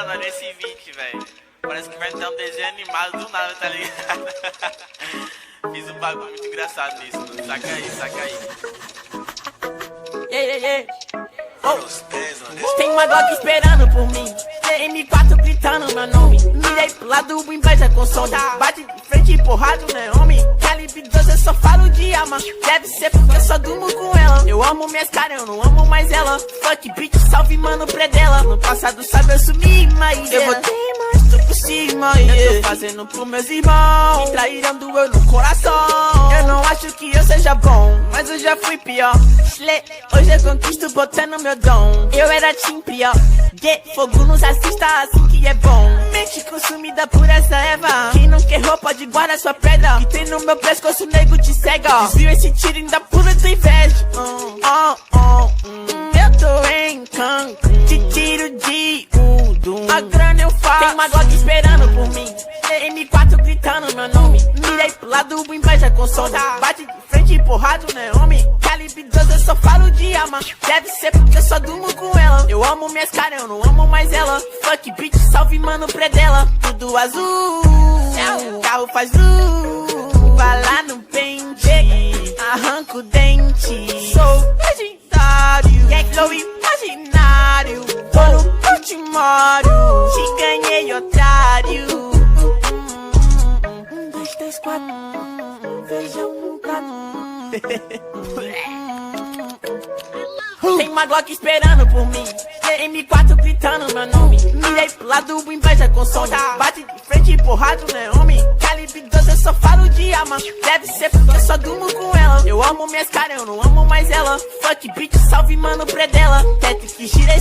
Mano, olha esse vídeo, velho. Parece que vai ter um desenho animado do nada, tá ligado? Fiz um bagulho muito engraçado nisso, mano. Saca aí, saca aí. Oh. Tem uma Glock esperando por mim, M4 gritando meu nome. Mirei pro lado, o inveja consome. Bate de frente e porrada, né, homem? Calibre 12, eu só falo de arma. Deve ser porque eu só durmo com ela. Eu amo minhas caras, eu não amo mais ela. Fuck bitch, salve mano, predela. No passado sabe eu sumi, mas eu voltei, mas tô por cima. Eu tô fazendo pros meus irmãos. Me traíram, doeu no coração. Eu não acho que eu seja bom, mas eu já fui pior. Hoje eu conquisto botando meu dom. Eu era team pior. Fogo nos assista assim que é bom. Mente consumida por essa erva. Quem não quer roupa de guarda sua pedra. Que tem no meu pescoço, nego te cega. Desvio esse tiro ainda pura tua inveja. Eu tô em Cancún, te tiro de Udum. A grana eu faço. Tem uma Glock esperando por mim, M4 gritando meu nome. Mirei pro lado, o inveja consome. Bate de frente e porrada, né, homem? Calibre 12, eu só falo de arma. Deve ser porque eu só durmo com ela. Eu amo minhas caras, eu não amo mais ela. Fuck bitch, salve mano, predela. Tudo azul, carro faz luz. Vai lá no pente, arranca o dente. Sou legendário, flow imaginário. Tô no Portimório, te ganhei, otário. 1, 2, 3, 4, feijão no prato. Tem uma Glock esperando por mim, M4 gritando meu nome. Mirei pro lado, o inveja consome. Bate de frente e porrada, né, homem? Calibre 12, eu só falo de arma. Deve ser porque eu só durmo com ela. Eu amo minhas caras, eu não amo mais ela. Fuck bitch, salve mano, predela. Teto que gira